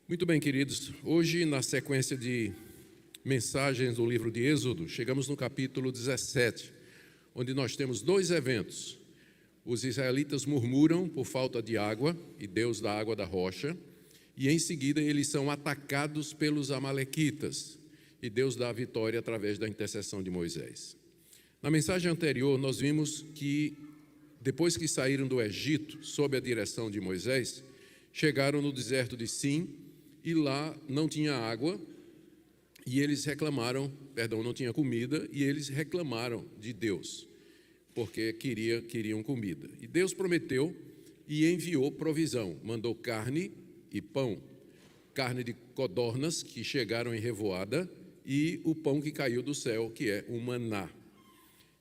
Muito bem, queridos. Hoje, na sequência de mensagens do livro de Êxodo, chegamos no capítulo 17, onde nós temos dois eventos. Os israelitas murmuram por falta de água, e Deus dá água da rocha, e em seguida eles são atacados pelos amalequitas, e Deus dá a vitória através da intercessão de Moisés. Na mensagem anterior, nós vimos que, depois que saíram do Egito, sob a direção de Moisés, chegaram no deserto de Sim, e lá não tinha água, e eles reclamaram, não tinha comida, e eles reclamaram de Deus, porque queriam comida. E Deus prometeu e enviou provisão, mandou carne e pão, carne de codornas que chegaram em revoada, e o pão que caiu do céu, que é o maná.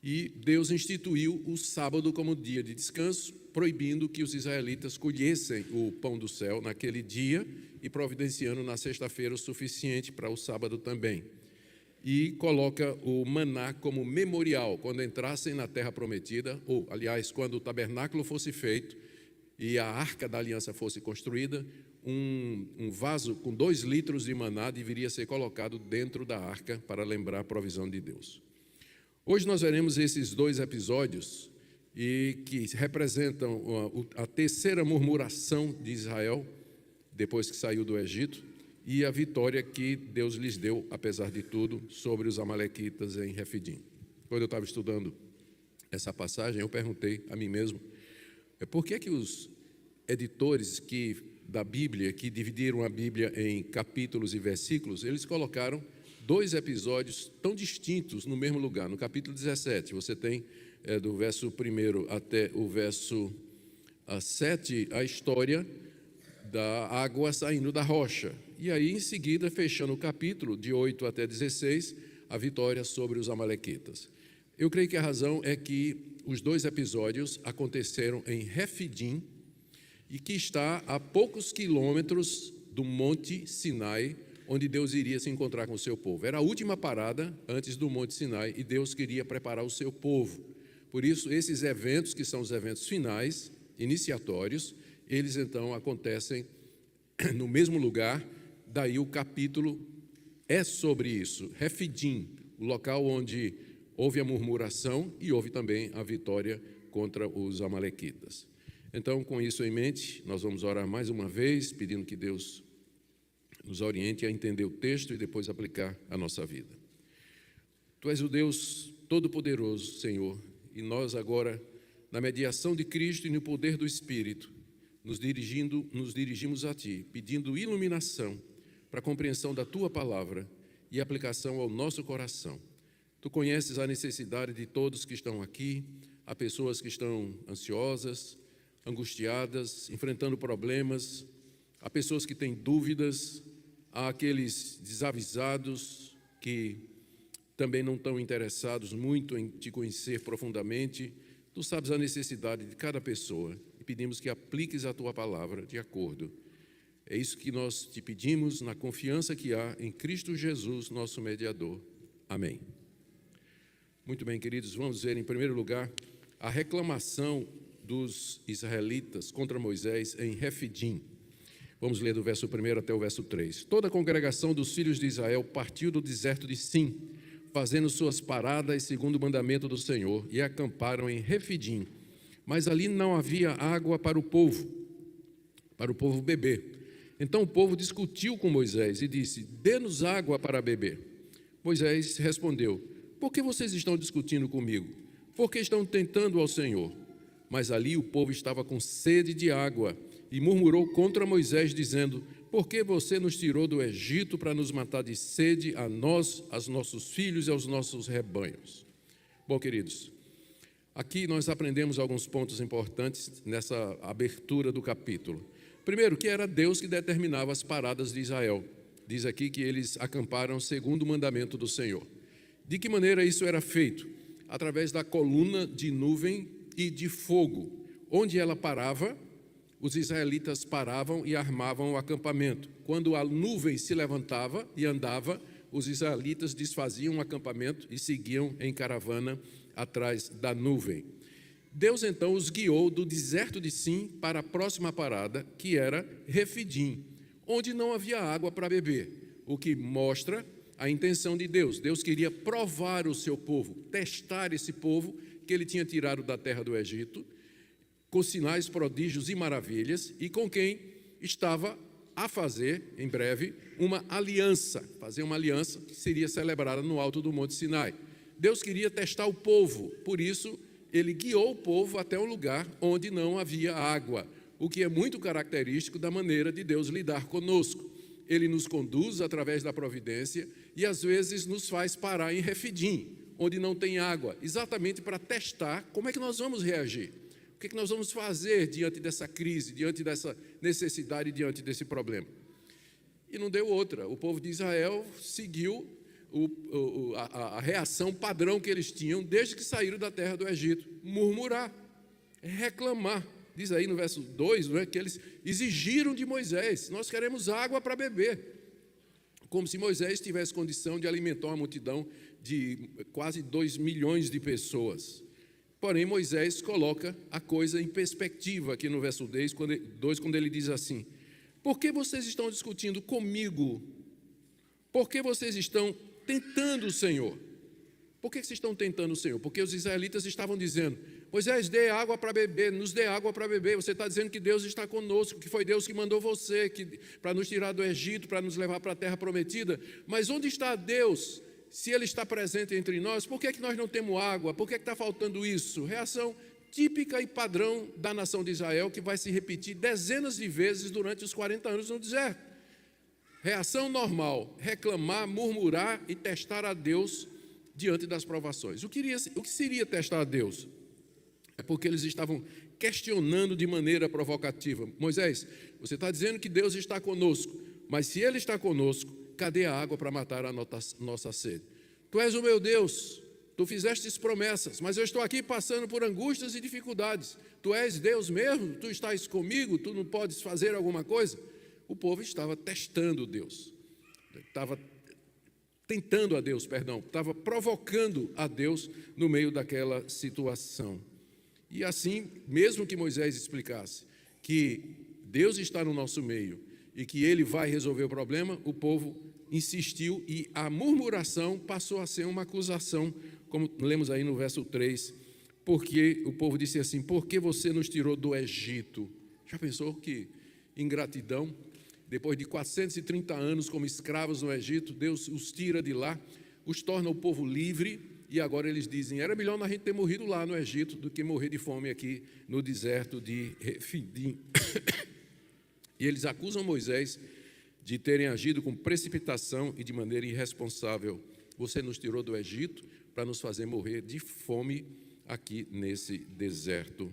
E Deus instituiu o sábado como dia de descanso, proibindo que os israelitas colhessem o pão do céu naquele dia e providenciando na sexta-feira o suficiente para o sábado também. E coloca o maná como memorial, quando entrassem na terra prometida, ou, aliás, quando o tabernáculo fosse feito e a arca da aliança fosse construída, um vaso com 2 litros de maná deveria ser colocado dentro da arca para lembrar a provisão de Deus. Hoje nós veremos esses 2 episódios e que representam a terceira murmuração de Israel, depois que saiu do Egito, e a vitória que Deus lhes deu, apesar de tudo, sobre os amalequitas em Refidim. Quando eu estava estudando essa passagem, eu perguntei a mim mesmo, por que os editores da Bíblia, que dividiram a Bíblia em capítulos e versículos, eles colocaram 2 episódios tão distintos no mesmo lugar. No capítulo 17, você tem do verso 1 até o verso 7, a história da água saindo da rocha. E aí, em seguida, fechando o capítulo, de 8 até 16, a vitória sobre os amalequitas. Eu creio que a razão é que os 2 episódios aconteceram em Refidim, e que está a poucos quilômetros do Monte Sinai, onde Deus iria se encontrar com o seu povo. Era a última parada antes do Monte Sinai, e Deus queria preparar o seu povo. Por isso, esses eventos, que são os eventos finais, iniciatórios, eles então acontecem no mesmo lugar. Daí o capítulo é sobre isso, Refidim, o local onde houve a murmuração e houve também a vitória contra os amalequitas. Então, com isso em mente, nós vamos orar mais uma vez, pedindo que Deus nos oriente a entender o texto e depois aplicar a nossa vida. Tu és o Deus Todo-Poderoso, Senhor, e nós agora, na mediação de Cristo e no poder do Espírito, nos dirigimos a Ti, pedindo iluminação para a compreensão da Tua palavra e aplicação ao nosso coração. Tu conheces a necessidade de todos que estão aqui, há pessoas que estão ansiosas, angustiadas, enfrentando problemas, há pessoas que têm dúvidas, há aqueles desavisados que também não estão interessados muito em Te conhecer profundamente. Tu sabes a necessidade de cada pessoa e pedimos que apliques a Tua palavra de acordo. É isso que nós Te pedimos na confiança que há em Cristo Jesus, nosso mediador. Amém. Muito bem, queridos, vamos ver em primeiro lugar a reclamação dos israelitas contra Moisés em Refidim. Vamos ler do verso 1 até o verso 3. Toda a congregação dos filhos de Israel partiu do deserto de Sim, fazendo suas paradas segundo o mandamento do Senhor, e acamparam em Refidim. Mas ali não havia água para o povo beber. Então o povo discutiu com Moisés e disse: dê-nos água para beber. Moisés respondeu: por que vocês estão discutindo comigo? Por que estão tentando ao Senhor? Mas ali o povo estava com sede de água e murmurou contra Moisés, dizendo: por que você nos tirou do Egito para nos matar de sede, a nós, aos nossos filhos e aos nossos rebanhos? Bom, queridos, aqui nós aprendemos alguns pontos importantes nessa abertura do capítulo. Primeiro, que era Deus que determinava as paradas de Israel. Diz aqui que eles acamparam segundo o mandamento do Senhor. De que maneira isso era feito? Através da coluna de nuvem e de fogo. Onde ela parava, os israelitas paravam e armavam o acampamento. Quando a nuvem se levantava e andava, os israelitas desfaziam o acampamento e seguiam em caravana atrás da nuvem. Deus então os guiou do deserto de Sim para a próxima parada, que era Refidim, onde não havia água para beber, o que mostra a intenção de Deus. Deus queria provar o seu povo, testar esse povo que ele tinha tirado da terra do Egito, com sinais, prodígios e maravilhas, e com quem estava a fazer, em breve, uma aliança, fazer uma aliança que seria celebrada no alto do Monte Sinai. Deus queria testar o povo, por isso ele guiou o povo até um lugar onde não havia água, o que é muito característico da maneira de Deus lidar conosco. Ele nos conduz através da providência e às vezes nos faz parar em Refidim, onde não tem água, exatamente para testar como é que nós vamos reagir. O que é que nós vamos fazer diante dessa crise, diante dessa necessidade, diante desse problema? E não deu outra. O povo de Israel seguiu a reação padrão que eles tinham desde que saíram da terra do Egito: murmurar, reclamar. Diz aí no verso 2, não é, que eles exigiram de Moisés: nós queremos água para beber. Como se Moisés tivesse condição de alimentar uma multidão de quase 2 milhões de pessoas. Porém, Moisés coloca a coisa em perspectiva aqui no verso 2, quando ele diz assim: por que vocês estão discutindo comigo? Por que vocês estão tentando o Senhor? Por que vocês estão tentando o Senhor? Porque os israelitas estavam dizendo: Moisés, dê água para beber, nos dê água para beber. Você está dizendo que Deus está conosco, que foi Deus que mandou você para nos tirar do Egito, para nos levar para a terra prometida. Mas onde está Deus? Se Ele está presente entre nós, por que é que nós não temos água? Por que é que está faltando isso? Reação típica e padrão da nação de Israel, que vai se repetir dezenas de vezes durante os 40 anos no deserto. Reação normal: reclamar, murmurar e testar a Deus diante das provações. O que seria testar a Deus? É porque eles estavam questionando de maneira provocativa: Moisés, você está dizendo que Deus está conosco, mas se Ele está conosco, cadê a água para matar a nossa sede? Tu és o meu Deus, tu fizestes promessas, mas eu estou aqui passando por angústias e dificuldades. Tu és Deus mesmo? Tu estás comigo? Tu não podes fazer alguma coisa? O povo estava testando Deus, estava tentando a Deus, estava provocando a Deus no meio daquela situação. E assim, mesmo que Moisés explicasse que Deus está no nosso meio e que Ele vai resolver o problema, o povo insistiu e a murmuração passou a ser uma acusação, como lemos aí no verso 3, porque o povo disse assim: por que você nos tirou do Egito? Já pensou que ingratidão? Depois de 430 anos como escravos no Egito, Deus os tira de lá, os torna o povo livre, e agora eles dizem: era melhor a gente ter morrido lá no Egito do que morrer de fome aqui no deserto de Refidim. E eles acusam Moisés de terem agido com precipitação e de maneira irresponsável. Você nos tirou do Egito para nos fazer morrer de fome aqui nesse deserto.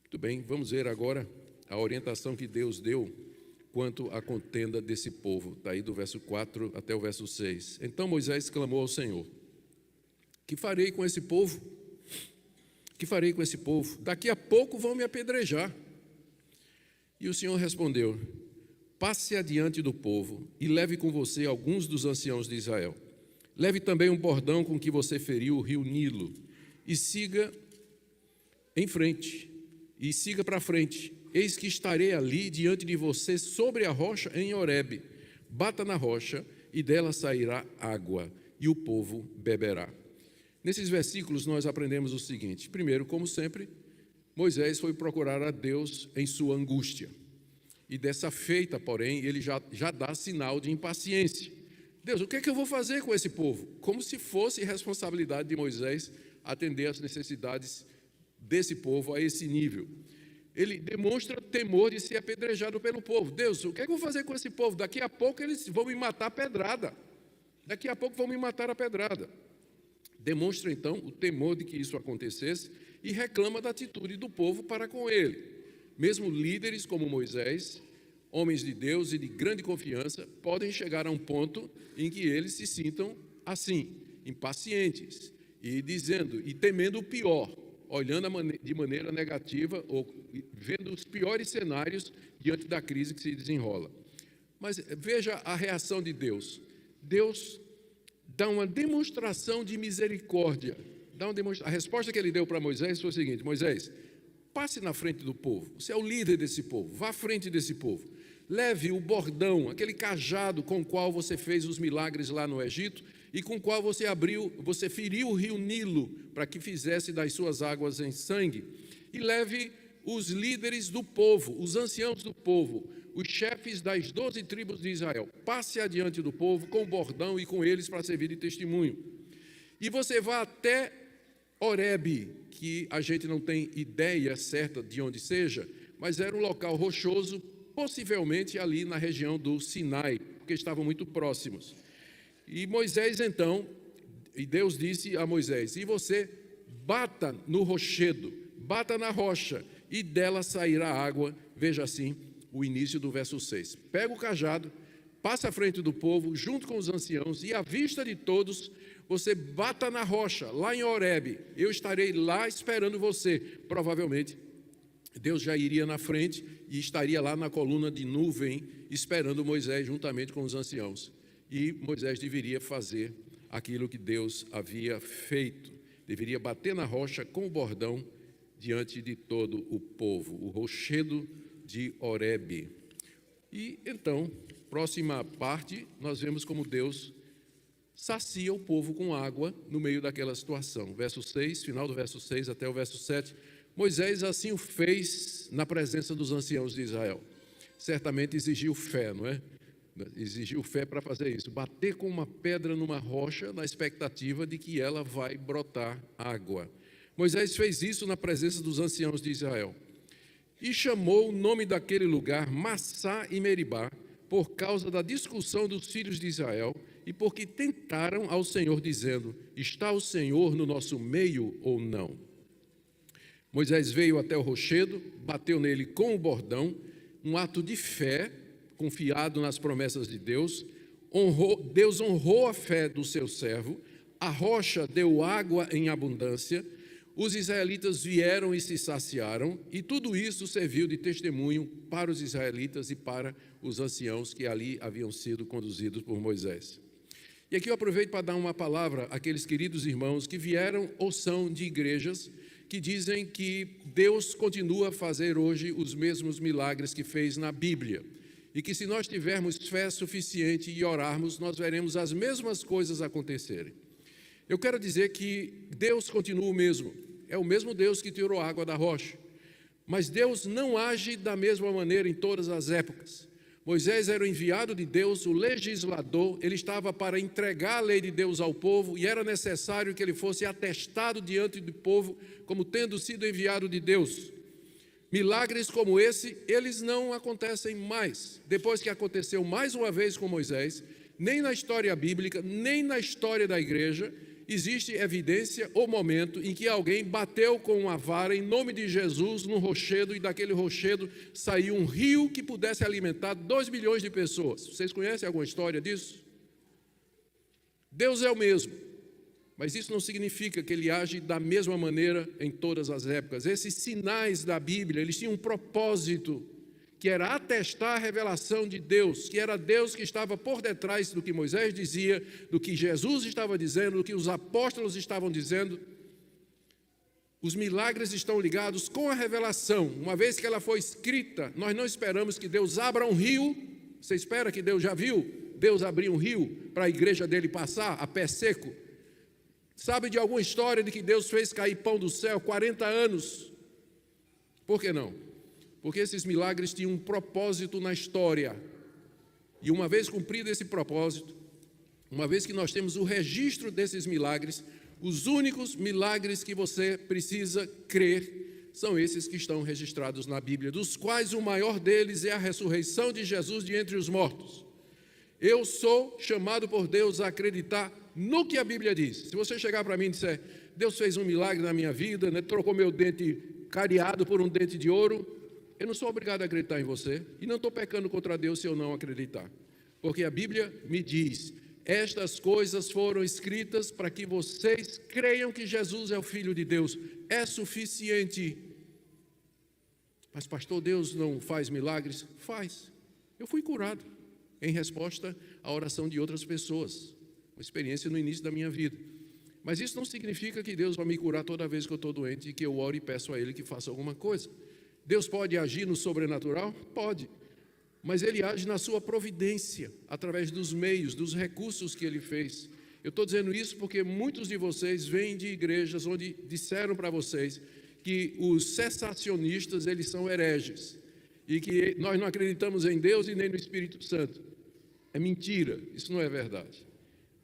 Muito bem, vamos ver agora a orientação que Deus deu quanto à contenda desse povo. Está aí do verso 4 até o verso 6. Então Moisés clamou ao Senhor: que farei com esse povo? Que farei com esse povo? Daqui a pouco vão me apedrejar. E o Senhor respondeu: passe adiante do povo e leve com você alguns dos anciãos de Israel. Leve também um bordão com que você feriu o rio Nilo e siga em frente, e siga para frente. Eis que estarei ali diante de você sobre a rocha em Horebe. Bata na rocha e dela sairá água e o povo beberá. Nesses versículos nós aprendemos o seguinte: primeiro, como sempre, Moisés foi procurar a Deus em sua angústia. E dessa feita, porém, ele já dá sinal de impaciência. Deus, o que é que eu vou fazer com esse povo? Como se fosse responsabilidade de Moisés atender às necessidades desse povo a esse nível. Ele demonstra temor de ser apedrejado pelo povo. Deus, o que é que eu vou fazer com esse povo? Daqui a pouco eles vão me matar a pedrada. Daqui a pouco vão me matar a pedrada. Demonstra então o temor de que isso acontecesse e reclama da atitude do povo para com ele. Mesmo líderes como Moisés, homens de Deus e de grande confiança, podem chegar a um ponto em que eles se sintam assim, impacientes e dizendo e temendo o pior, olhando de maneira negativa ou vendo os piores cenários diante da crise que se desenrola. Mas veja a reação de Deus. Deus dá uma demonstração de misericórdia. A resposta que ele deu para Moisés foi a seguinte: Moisés, passe na frente do povo. Você é o líder desse povo. Vá à frente desse povo. leve o bordão, aquele cajado com o qual você fez os milagres lá no Egito e com o qual você feriu o rio Nilo para que fizesse das suas águas em sangue. E leve os líderes do povo, os anciãos do povo, os chefes das 12 tribos de Israel. Passe adiante do povo com o bordão e com eles para servir de testemunho. E você vá até Horebe, que a gente não tem ideia certa de onde seja, mas era um local rochoso, possivelmente ali na região do Sinai, porque estavam muito próximos. E Moisés então, e Deus disse a Moisés: e você bata no rochedo, bata na rocha, e dela sairá água. Veja assim o início do verso 6. Pega o cajado, passa à frente do povo, junto com os anciãos, e à vista de todos, você bata na rocha, lá em Horebe. Eu estarei lá esperando você. Provavelmente, Deus já iria na frente e estaria lá na coluna de nuvem, esperando Moisés juntamente com os anciãos. E Moisés deveria fazer aquilo que Deus havia feito. Deveria bater na rocha com o bordão diante de todo o povo, o rochedo de Horebe. E então, próxima parte, nós vemos como Deus sacia o povo com água no meio daquela situação. Verso 6, final do verso 6 até o verso 7. Moisés assim o fez na presença dos anciãos de Israel. Certamente exigiu fé, não é? Exigiu fé para fazer isso. Bater com uma pedra numa rocha na expectativa de que ela vai brotar água. Moisés fez isso na presença dos anciãos de Israel. E chamou o nome daquele lugar Massá e Meribá, por causa da discussão dos filhos de Israel, e porque tentaram ao Senhor, dizendo: está o Senhor no nosso meio ou não? Moisés veio até o rochedo, bateu nele com o bordão, um ato de fé, confiado nas promessas de Deus. Deus honrou a fé do seu servo, a rocha deu água em abundância, os israelitas vieram e se saciaram, e tudo isso serviu de testemunho para os israelitas e para os anciãos que ali haviam sido conduzidos por Moisés. E aqui eu aproveito para dar uma palavra àqueles queridos irmãos que vieram ou são de igrejas que dizem que Deus continua a fazer hoje os mesmos milagres que fez na Bíblia, e que se nós tivermos fé suficiente e orarmos, nós veremos as mesmas coisas acontecerem. Eu quero dizer que Deus continua o mesmo, é o mesmo Deus que tirou água da rocha, mas Deus não age da mesma maneira em todas as épocas. Moisés era o enviado de Deus, o legislador, ele estava para entregar a lei de Deus ao povo e era necessário que ele fosse atestado diante do povo como tendo sido enviado de Deus. Milagres como esse, eles não acontecem mais. Depois que aconteceu mais uma vez com Moisés, nem na história bíblica, nem na história da igreja, existe evidência ou momento em que alguém bateu com uma vara em nome de Jesus no rochedo e daquele rochedo saiu um rio que pudesse alimentar 2 milhões de pessoas. Vocês conhecem alguma história disso? Deus é o mesmo, mas isso não significa que Ele age da mesma maneira em todas as épocas. Esses sinais da Bíblia, eles tinham um propósito, que era atestar a revelação de Deus, que era Deus que estava por detrás do que Moisés dizia, do que Jesus estava dizendo, do que os apóstolos estavam dizendo. Os milagres estão ligados com a revelação. Uma vez que ela foi escrita, nós não esperamos que Deus abra um rio. Você espera que Deus já viu Deus abrir um rio para a igreja dele passar a pé seco? Sabe de alguma história de que Deus fez cair pão do céu 40 anos? Por que não? Porque esses milagres tinham um propósito na história. E uma vez cumprido esse propósito, uma vez que nós temos o registro desses milagres, os únicos milagres que você precisa crer são esses que estão registrados na Bíblia, dos quais o maior deles é a ressurreição de Jesus de entre os mortos. Eu sou chamado por Deus a acreditar no que a Bíblia diz. Se você chegar para mim e disser: Deus fez um milagre na minha vida, né, trocou meu dente cariado por um dente de ouro, eu não sou obrigado a acreditar em você, e não estou pecando contra Deus se eu não acreditar, porque a Bíblia me diz: estas coisas foram escritas para que vocês creiam que Jesus é o Filho de Deus. É suficiente. Mas pastor, Deus não faz milagres? Faz. Eu fui curado em resposta à oração de outras pessoas, uma experiência no início da minha vida. Mas isso não significa que Deus vai me curar toda vez que eu estou doente e que eu oro e peço a Ele que faça alguma coisa. Deus pode agir no sobrenatural? Pode. mas ele age na sua providência, através dos meios, dos recursos que ele fez. Eu estou dizendo isso porque muitos de vocês vêm de igrejas onde disseram para vocês que os cessacionistas, eles são hereges, e que nós não acreditamos em Deus e nem no Espírito Santo. É mentira, isso não é verdade.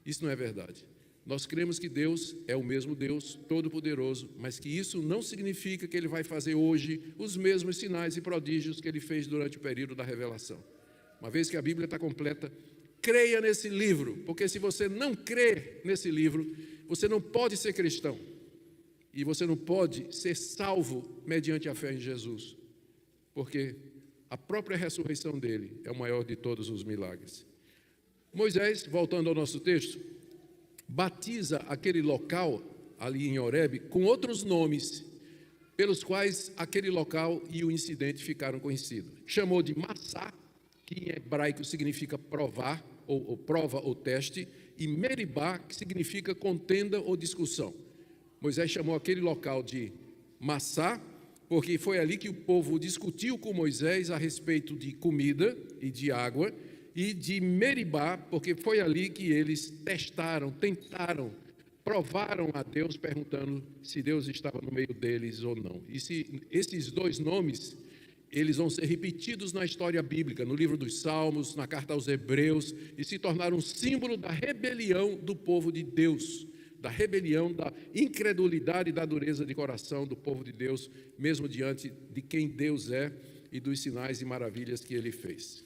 Isso não é verdade. Nós cremos que Deus é o mesmo Deus Todo-Poderoso, mas que isso não significa que Ele vai fazer hoje os mesmos sinais e prodígios que Ele fez durante o período da revelação. Uma vez que a Bíblia está completa, creia nesse livro, porque se você não crê nesse livro, você não pode ser cristão. E você não pode ser salvo mediante a fé em Jesus, porque a própria ressurreição dele é o maior de todos os milagres. Moisés, voltando ao nosso texto, batiza aquele local ali em Horebe com outros nomes, pelos quais aquele local e o incidente ficaram conhecidos. Chamou de Massá, que em hebraico significa provar, ou prova ou teste, e Meribá, que significa contenda ou discussão. Moisés chamou aquele local de Massá, porque foi ali que o povo discutiu com Moisés a respeito de comida e de água, e de Meribá, porque foi ali que eles testaram, tentaram, provaram a Deus, perguntando se Deus estava no meio deles ou não. E se esses dois nomes, eles vão ser repetidos na história bíblica, no livro dos Salmos, na carta aos Hebreus, e se tornaram um símbolo da rebelião do povo de Deus, da rebelião, da incredulidade e da dureza de coração do povo de Deus, mesmo diante de quem Deus é e dos sinais e maravilhas que Ele fez.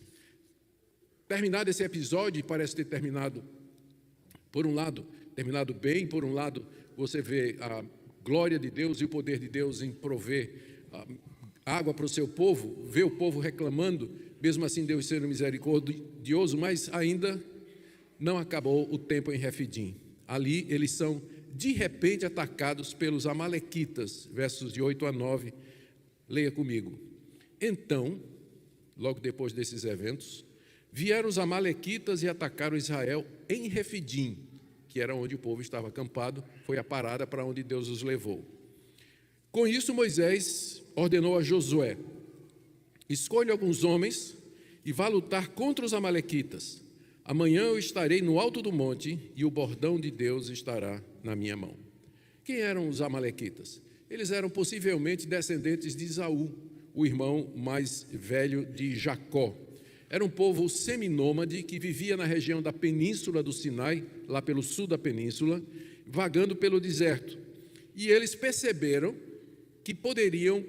Terminado esse episódio, parece ter terminado, por um lado, terminado bem, por um lado, você vê a glória de Deus e o poder de Deus em prover água para o seu povo, vê o povo reclamando, mesmo assim Deus sendo misericordioso, mas ainda não acabou o tempo em Refidim. Ali eles são de repente atacados pelos amalequitas, versos de 8 a 9, leia comigo. Então, logo depois desses eventos, vieram os amalequitas e atacaram Israel em Refidim, que era onde o povo estava acampado, foi a parada para onde Deus os levou. Com isso, Moisés ordenou a Josué: escolha alguns homens e vá lutar contra os amalequitas. Amanhã eu estarei no alto do monte e o bordão de Deus estará na minha mão. Quem eram os amalequitas? Eles eram possivelmente descendentes de Esaú, o irmão mais velho de Jacó. Era um povo seminômade que vivia na região da península do Sinai, lá pelo sul da península, vagando pelo deserto. E eles perceberam que poderiam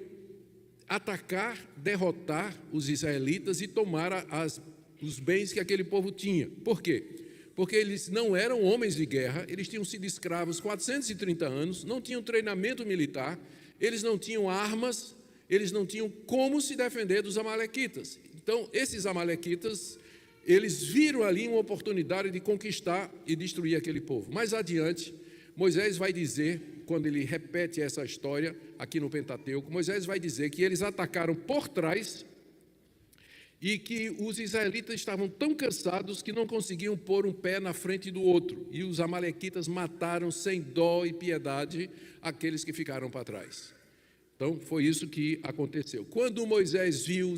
atacar, derrotar os israelitas e tomar os bens que aquele povo tinha. Por quê? Porque eles não eram homens de guerra, eles tinham sido escravos 430 anos, não tinham treinamento militar, eles não tinham armas, eles não tinham como se defender dos amalequitas. Então, esses amalequitas, eles viram ali uma oportunidade de conquistar e destruir aquele povo. Mais adiante, Moisés vai dizer, quando ele repete essa história aqui no Pentateuco, Moisés vai dizer que eles atacaram por trás e que os israelitas estavam tão cansados que não conseguiam pôr um pé na frente do outro. E os amalequitas mataram sem dó e piedade aqueles que ficaram para trás. Então, foi isso que aconteceu. Quando Moisés viu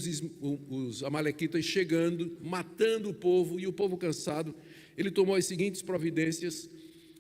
os amalequitas chegando, matando o povo, e o povo cansado, ele tomou as seguintes providências,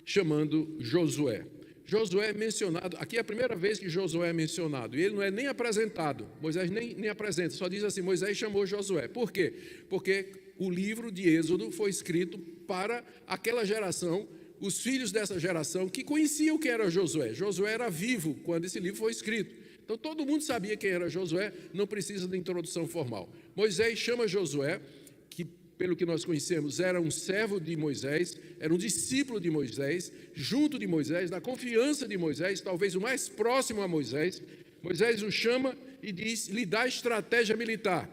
chamando Josué. Josué é mencionado, aqui é a primeira vez que Josué é mencionado, e ele não é nem apresentado, Moisés nem apresenta, só diz assim, Moisés chamou Josué. Por quê? Porque o livro de Êxodo foi escrito para aquela geração, os filhos dessa geração que conheciam quem era Josué. Josué era vivo quando esse livro foi escrito. Então, todo mundo sabia quem era Josué, não precisa de introdução formal. Moisés chama Josué, que, pelo que nós conhecemos, era um servo de Moisés, era um discípulo de Moisés, junto de Moisés, da confiança de Moisés, talvez o mais próximo a Moisés. Moisés o chama e lhe dá estratégia militar.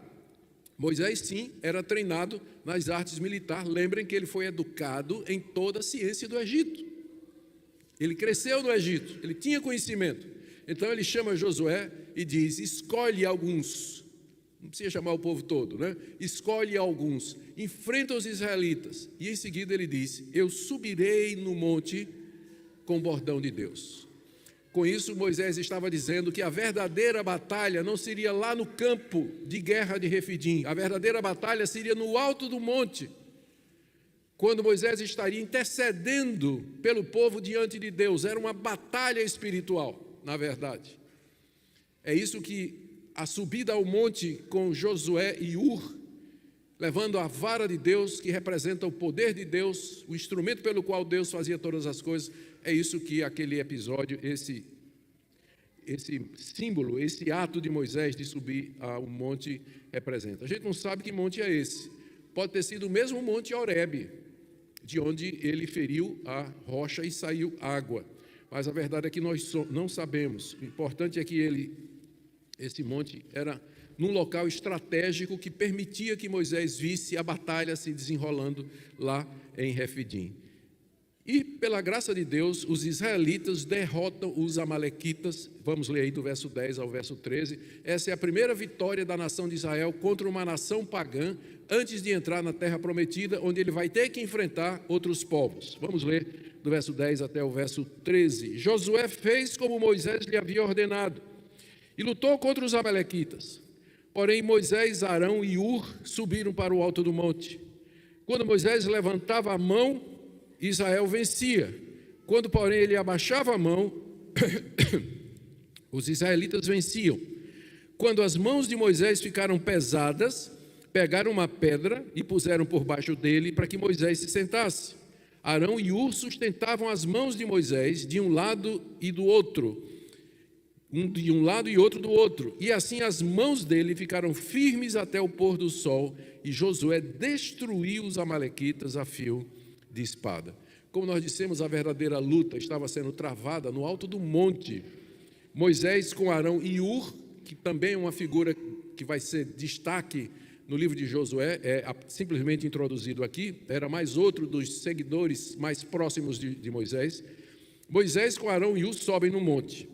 Moisés, sim, era treinado nas artes militares. Lembrem que ele foi educado em toda a ciência do Egito. Ele cresceu no Egito, ele tinha conhecimento. Então ele chama Josué e diz, escolhe alguns, não precisa chamar o povo todo, né? Escolhe alguns, enfrenta os israelitas. E em seguida ele diz, eu subirei no monte com o bordão de Deus. Com isso, Moisés estava dizendo que a verdadeira batalha não seria lá no campo de guerra de Refidim. A verdadeira batalha seria no alto do monte, quando Moisés estaria intercedendo pelo povo diante de Deus. Era uma batalha espiritual, na verdade. É isso que a subida ao monte com Josué e Ur, levando a vara de Deus, que representa o poder de Deus, o instrumento pelo qual Deus fazia todas as coisas, é isso que aquele episódio, esse símbolo, esse ato de Moisés de subir ao monte representa. A gente não sabe que monte é esse. Pode ter sido o mesmo monte Horebe, de onde ele feriu a rocha e saiu água. Mas a verdade é que nós não sabemos. O importante é que esse monte era num local estratégico que permitia que Moisés visse a batalha se desenrolando lá em Refidim. E, pela graça de Deus, os israelitas derrotam os amalequitas. Vamos ler aí do verso 10 ao verso 13. Essa é a primeira vitória da nação de Israel contra uma nação pagã, antes de entrar na terra prometida, onde ele vai ter que enfrentar outros povos. Vamos ler do verso 10 até o verso 13. Josué fez como Moisés lhe havia ordenado e lutou contra os amalequitas. Porém, Moisés, Arão e Ur subiram para o alto do monte. Quando Moisés levantava a mão, Israel vencia. Quando, porém, ele abaixava a mão, os israelitas venciam. Quando as mãos de Moisés ficaram pesadas, pegaram uma pedra e puseram por baixo dele para que Moisés se sentasse. Arão e Ur sustentavam as mãos de Moisés de um lado e do outro, de um lado e outro do outro, e assim as mãos dele ficaram firmes até o pôr do sol, e Josué destruiu os amalequitas a fio de espada. Como nós dissemos, a verdadeira luta estava sendo travada no alto do monte. Moisés com Arão e Ur, que também é uma figura que vai ser destaque no livro de Josué, é simplesmente introduzido aqui, era mais outro dos seguidores mais próximos de Moisés. Moisés com Arão e Ur sobem no monte,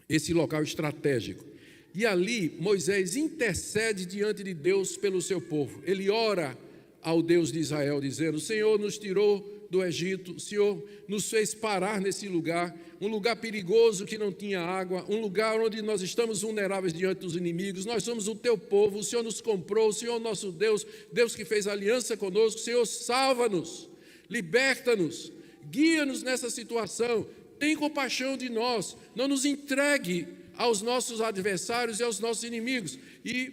esse local estratégico. E ali Moisés intercede diante de Deus pelo seu povo. Ele ora ao Deus de Israel, dizendo: o Senhor nos tirou do Egito, o Senhor nos fez parar nesse lugar, um lugar perigoso que não tinha água, um lugar onde nós estamos vulneráveis diante dos inimigos. Nós somos o teu povo, o Senhor nos comprou, o Senhor nosso Deus, Deus que fez aliança conosco. Senhor, salva-nos, liberta-nos, guia-nos nessa situação, tem compaixão de nós, não nos entregue aos nossos adversários e aos nossos inimigos. E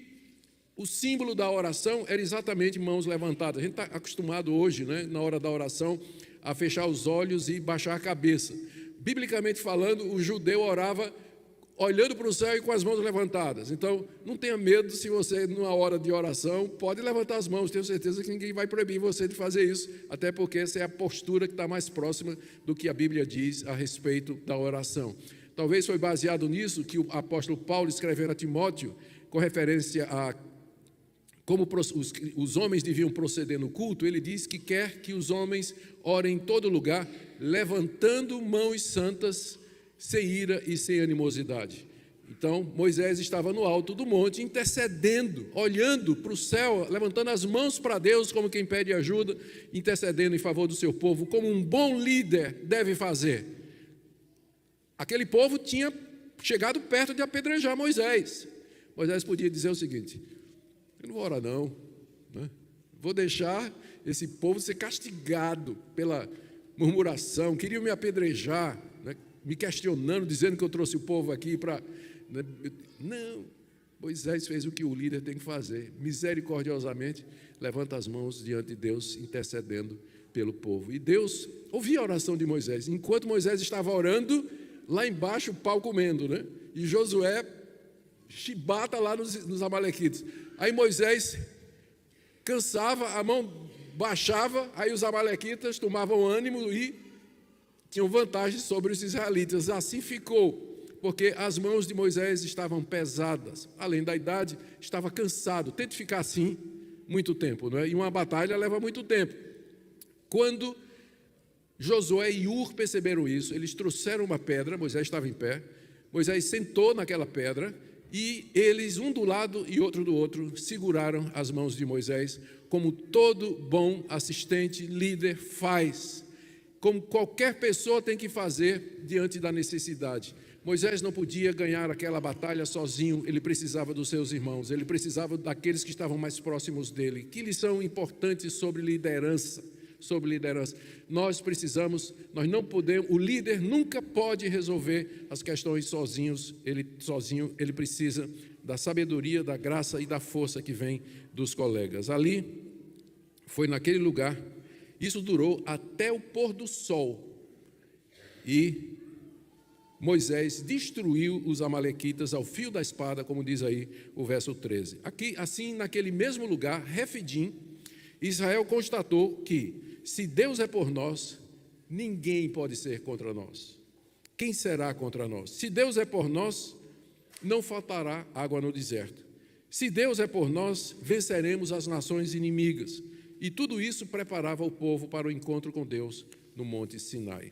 o símbolo da oração era exatamente mãos levantadas. A gente está acostumado hoje, na hora da oração, a fechar os olhos e baixar a cabeça. Biblicamente falando, o judeu orava olhando para o céu e com as mãos levantadas. Então, não tenha medo se você, numa hora de oração, pode levantar as mãos. Tenho certeza que ninguém vai proibir você de fazer isso, até porque essa é a postura que está mais próxima do que a Bíblia diz a respeito da oração. Talvez foi baseado nisso que o apóstolo Paulo escreveu a Timóteo, com referência a como os homens deviam proceder no culto. Ele diz que quer que os homens orem em todo lugar, levantando mãos santas, sem ira e sem animosidade. Então, Moisés estava no alto do monte, intercedendo, olhando para o céu, levantando as mãos para Deus, como quem pede ajuda, intercedendo em favor do seu povo, como um bom líder deve fazer. Aquele povo tinha chegado perto de apedrejar Moisés. Moisés podia dizer o seguinte: eu não vou orar não, vou deixar esse povo ser castigado pela murmuração, queriam me apedrejar, me questionando, dizendo que eu trouxe o povo aqui para... Não, Moisés fez o que o líder tem que fazer, misericordiosamente levanta as mãos diante de Deus, intercedendo pelo povo. E Deus ouvia a oração de Moisés. Enquanto Moisés estava orando, lá embaixo o pau comendo, e Josué chibata lá nos amalequitas. Aí Moisés cansava, a mão baixava, aí os amalequitas tomavam ânimo e tinham vantagem sobre os israelitas. Assim ficou, porque as mãos de Moisés estavam pesadas, além da idade, estava cansado. Tente ficar assim muito tempo, E uma batalha leva muito tempo. Quando Josué e Ur perceberam isso, eles trouxeram uma pedra, Moisés estava em pé, Moisés sentou naquela pedra, e eles, um do lado e outro do outro, seguraram as mãos de Moisés, como todo bom assistente, líder faz. como qualquer pessoa tem que fazer diante da necessidade. Moisés não podia ganhar aquela batalha sozinho, ele precisava dos seus irmãos, ele precisava daqueles que estavam mais próximos dele. Que lição importante sobre liderança. Nós não podemos, o líder nunca pode resolver as questões sozinho, ele precisa da sabedoria, da graça e da força que vem dos colegas. Ali, foi naquele lugar, isso durou até o pôr do sol, e Moisés destruiu os amalequitas ao fio da espada, como diz aí o verso 13. Aqui, assim, naquele mesmo lugar, Refidim, Israel constatou que, se Deus é por nós, ninguém pode ser contra nós. Quem será contra nós? Se Deus é por nós, não faltará água no deserto. Se Deus é por nós, venceremos as nações inimigas. E tudo isso preparava o povo para o encontro com Deus no Monte Sinai.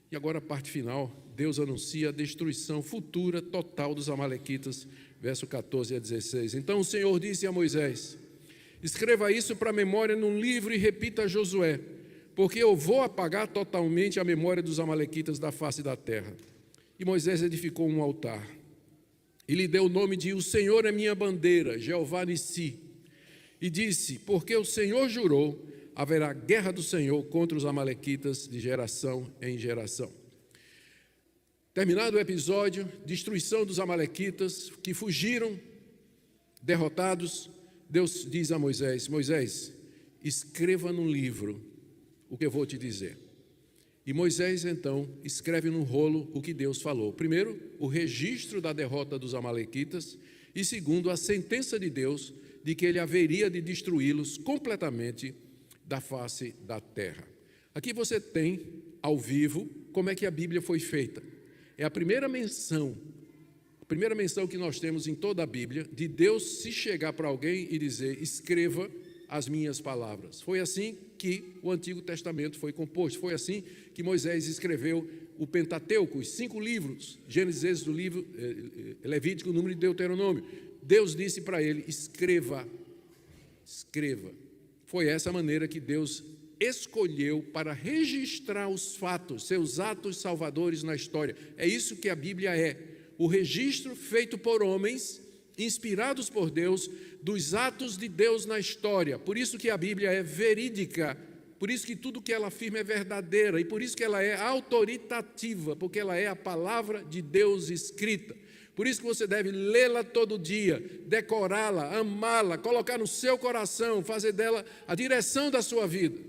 E agora a parte final, Deus anuncia a destruição futura total dos amalequitas, verso 14 a 16. Então o Senhor disse a Moisés: escreva isso para a memória num livro e repita a Josué, porque eu vou apagar totalmente a memória dos amalequitas da face da terra. E Moisés edificou um altar e lhe deu o nome de O Senhor é minha bandeira, Jeová Nissi. E disse: porque o Senhor jurou, haverá guerra do Senhor contra os amalequitas de geração em geração. Terminado o episódio, destruição dos amalequitas que fugiram, derrotados, Deus diz a Moisés: Moisés, escreva num livro o que eu vou te dizer. E Moisés, então, escreve num rolo o que Deus falou. Primeiro, o registro da derrota dos amalequitas, e segundo, a sentença de Deus de que ele haveria de destruí-los completamente da face da terra. Aqui você tem, ao vivo, como é que a Bíblia foi feita. É a primeira menção que nós temos em toda a Bíblia, de Deus se chegar para alguém e dizer: escreva as minhas palavras. Foi assim que o Antigo Testamento foi composto, foi assim que Moisés escreveu o Pentateuco, os 5 livros, Gênesis, Êxodo, Levítico, Número e Deuteronômio. Deus disse para ele: escreva. Foi essa maneira que Deus escolheu para registrar os fatos, seus atos salvadores na história. É isso que a Bíblia é, o registro feito por homens, inspirados por Deus, dos atos de Deus na história. Por isso que a Bíblia é verídica, por isso que tudo que ela afirma é verdadeira, e por isso que ela é autoritativa, porque ela é a palavra de Deus escrita. Por isso que você deve lê-la todo dia, decorá-la, amá-la, colocar no seu coração, fazer dela a direção da sua vida.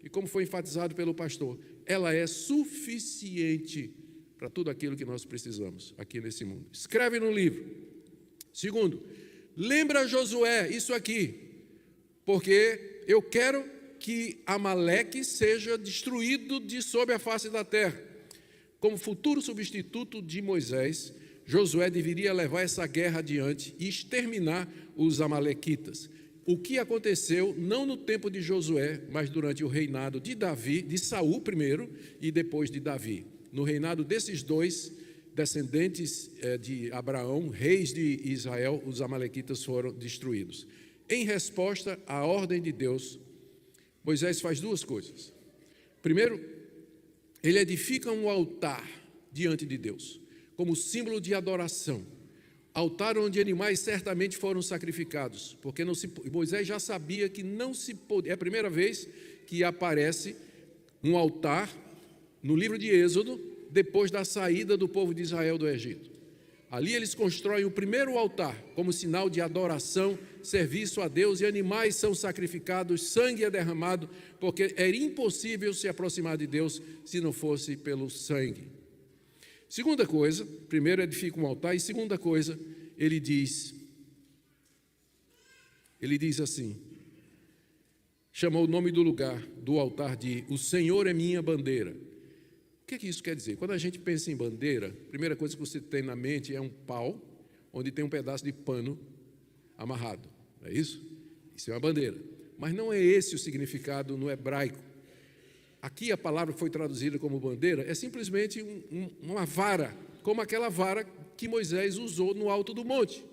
E como foi enfatizado pelo pastor, ela é suficiente para tudo aquilo que nós precisamos aqui nesse mundo. Escreve no livro. Segundo, lembra Josué isso aqui, porque eu quero que Amaleque seja destruído de sob a face da terra. Como futuro substituto de Moisés, Josué deveria levar essa guerra adiante e exterminar os amalequitas. O que aconteceu não no tempo de Josué, mas durante o reinado de Davi, de Saul primeiro e depois de Davi. No reinado desses dois descendentes de Abraão, reis de Israel, os amalequitas foram destruídos. Em resposta à ordem de Deus, Moisés faz 2 coisas. Primeiro, ele edifica um altar diante de Deus, como símbolo de adoração. Altar onde animais certamente foram sacrificados, porque Moisés já sabia que não se podia. É a primeira vez que aparece um altar no livro de Êxodo, depois da saída do povo de Israel do Egito. Ali eles constroem o primeiro altar, como sinal de adoração, serviço a Deus, e animais são sacrificados, sangue é derramado, porque era impossível se aproximar de Deus se não fosse pelo sangue. Segunda coisa, primeiro edifica um altar, e segunda coisa, ele diz assim, chamou o nome do lugar, do altar de O Senhor é minha bandeira. O que isso quer dizer? Quando a gente pensa em bandeira, a primeira coisa que você tem na mente é um pau, onde tem um pedaço de pano amarrado, não é isso? Isso é uma bandeira, mas não é esse o significado no hebraico. Aqui a palavra que foi traduzida como bandeira é simplesmente uma vara, como aquela vara que Moisés usou no alto do monte.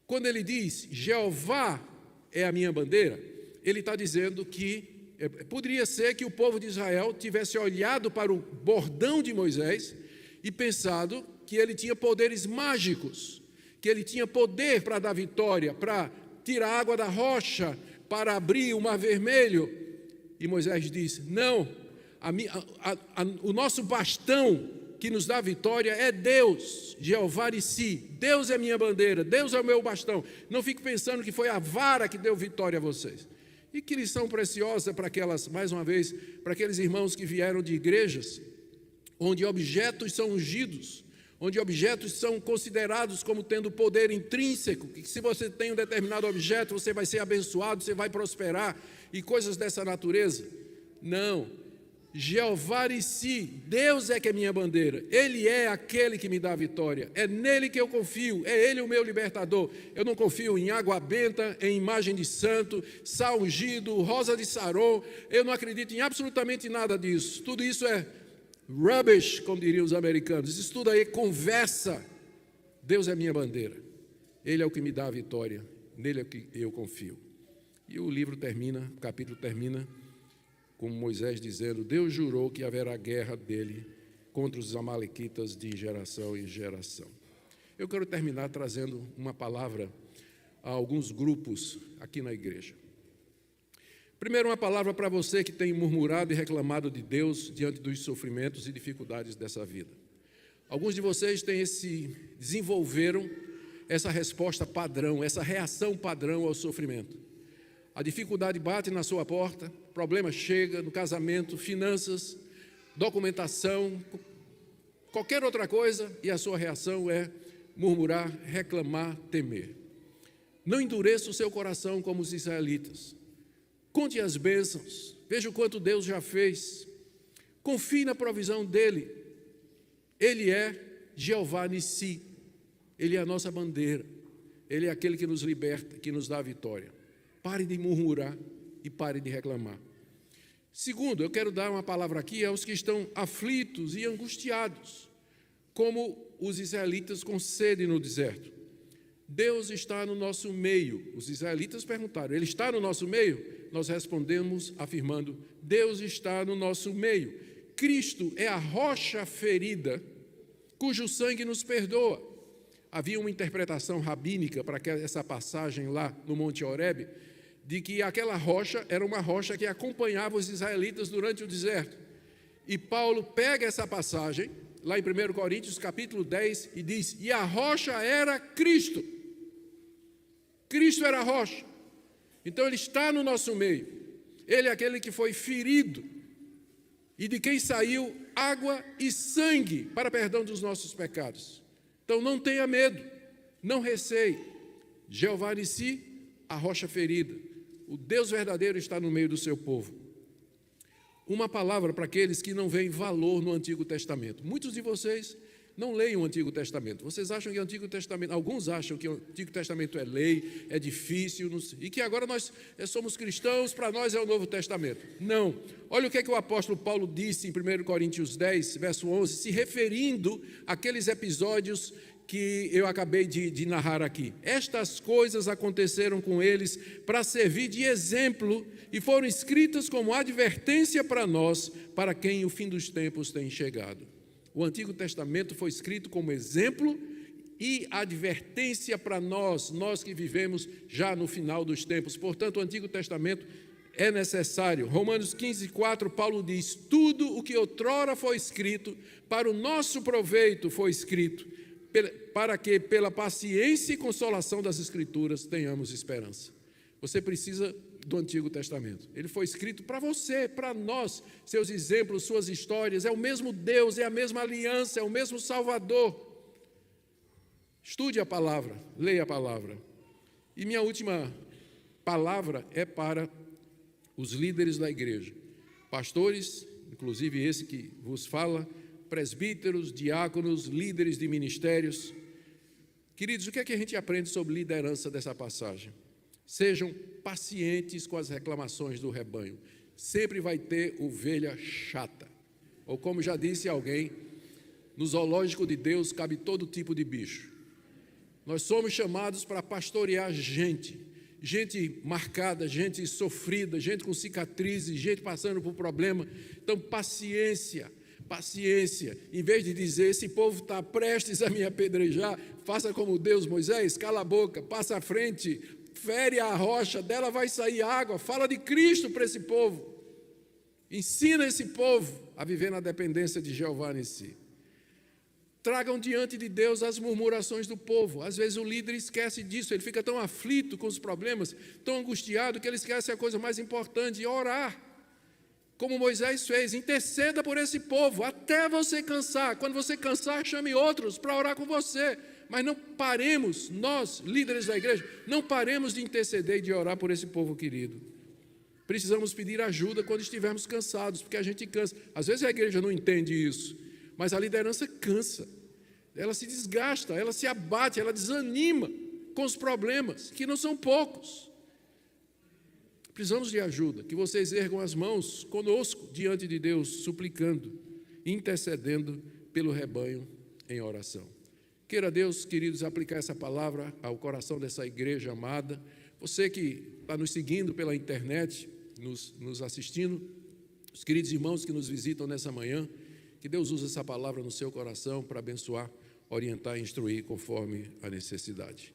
Quando ele diz, Jeová é a minha bandeira, ele está dizendo que poderia ser que o povo de Israel tivesse olhado para o bordão de Moisés e pensado que ele tinha poderes mágicos, que ele tinha poder para dar vitória, para tirar água da rocha, para abrir o mar vermelho. E Moisés disse: não, o nosso bastão que nos dá vitória é Deus, Jeová Nissi. Deus é minha bandeira, Deus é o meu bastão. Não fique pensando que foi a vara que deu vitória a vocês. E que lição preciosa para aquelas, mais uma vez, para aqueles irmãos que vieram de igrejas onde objetos são ungidos, onde objetos são considerados como tendo poder intrínseco, que se você tem um determinado objeto, você vai ser abençoado, você vai prosperar, e coisas dessa natureza. Não, Jeová Nissi, Deus é que é minha bandeira, Ele é aquele que me dá a vitória, é nele que eu confio, é Ele o meu libertador. Eu não confio em água benta, em imagem de santo, sal ungido, rosa de Saron, eu não acredito em absolutamente nada disso. Tudo isso é rubbish, como diriam os americanos. Isso tudo aí é conversa. Deus é minha bandeira, Ele é o que me dá a vitória, nele é que eu confio. E o livro termina, o capítulo termina com Moisés dizendo: Deus jurou que haverá guerra dele contra os amalequitas de geração em geração. Eu quero terminar trazendo uma palavra a alguns grupos aqui na igreja. Primeiro, uma palavra para você que tem murmurado e reclamado de Deus diante dos sofrimentos e dificuldades dessa vida. Alguns de vocês desenvolveram essa resposta padrão, essa reação padrão ao sofrimento. A dificuldade bate na sua porta, problema chega no casamento, finanças, documentação, qualquer outra coisa, e a sua reação é murmurar, reclamar, temer. Não endureça o seu coração como os israelitas. Conte as bênçãos, veja o quanto Deus já fez. Confie na provisão dEle. Ele é Jeová Nissi, Ele é a nossa bandeira, Ele é aquele que nos liberta, que nos dá a vitória. Pare de murmurar e pare de reclamar. Segundo, eu quero dar uma palavra aqui aos que estão aflitos e angustiados, como os israelitas com sede no deserto. Deus está no nosso meio. Os israelitas perguntaram: Ele está no nosso meio? Nós respondemos afirmando: Deus está no nosso meio. Cristo é a rocha ferida, cujo sangue nos perdoa. Havia uma interpretação rabínica para essa passagem lá no Monte Horebe, de que aquela rocha era uma rocha que acompanhava os israelitas durante o deserto. E Paulo pega essa passagem, lá em 1 Coríntios, capítulo 10, e diz: e a rocha era Cristo. Cristo era a rocha. Então Ele está no nosso meio. Ele é aquele que foi ferido e de quem saiu água e sangue para perdão dos nossos pecados. Então não tenha medo, não receie. Jeová Nissi, a rocha ferida. O Deus verdadeiro está no meio do seu povo. Uma palavra para aqueles que não veem valor no Antigo Testamento. Muitos de vocês não leem o Antigo Testamento. Vocês acham que o Antigo Testamento, alguns acham que o Antigo Testamento é lei, é difícil, e que agora nós somos cristãos, para nós é o Novo Testamento. Não. Olha o que é que o apóstolo Paulo disse em 1 Coríntios 10, verso 11, se referindo àqueles episódios que eu acabei de narrar aqui. Estas coisas aconteceram com eles para servir de exemplo e foram escritas como advertência para nós, para quem o fim dos tempos tem chegado. O Antigo Testamento foi escrito como exemplo e advertência para nós que vivemos já no final dos tempos. Portanto, o Antigo Testamento é necessário. Romanos 15, 4, Paulo diz: tudo o que outrora foi escrito, para o nosso proveito foi escrito, para que, pela paciência e consolação das Escrituras, tenhamos esperança. Você precisa do Antigo Testamento. Ele foi escrito para você, para nós, seus exemplos, suas histórias. É o mesmo Deus, é a mesma aliança, é o mesmo Salvador. Estude a palavra, leia a palavra. E minha última palavra é para os líderes da igreja, pastores, inclusive esse que vos fala, presbíteros, diáconos, líderes de ministérios. Queridos, o que é que a gente aprende sobre liderança dessa passagem? Sejam pacientes com as reclamações do rebanho. Sempre vai ter ovelha chata. Ou como já disse alguém, no zoológico de Deus cabe todo tipo de bicho. Nós somos chamados para pastorear gente gente marcada, gente sofrida, gente com cicatrizes, gente passando por problema. Então, paciência, paciência. Em vez de dizer, esse povo está prestes a me apedrejar, faça como Deus, Moisés, cala a boca, passa à frente, fere a rocha, dela vai sair água. Fala de Cristo para esse povo. Ensina esse povo a viver na dependência de Jeová em si. Tragam diante de Deus as murmurações do povo. Às vezes o líder esquece disso, ele fica tão aflito com os problemas, tão angustiado, que ele esquece a coisa mais importante, orar. Como Moisés fez, interceda por esse povo, até você cansar. Quando você cansar, chame outros para orar com você. Mas não paremos, nós, líderes da igreja, não paremos de interceder e de orar por esse povo querido. Precisamos pedir ajuda quando estivermos cansados, porque a gente cansa. Às vezes a igreja não entende isso, mas a liderança cansa. Ela se desgasta, ela se abate, ela desanima com os problemas, que não são poucos. Precisamos de ajuda, que vocês ergam as mãos conosco diante de Deus, suplicando, intercedendo pelo rebanho em oração. Queira Deus, queridos, aplicar essa palavra ao coração dessa igreja amada. Você que está nos seguindo pela internet, nos assistindo, os queridos irmãos que nos visitam nessa manhã, que Deus use essa palavra no seu coração para abençoar, orientar e instruir conforme a necessidade.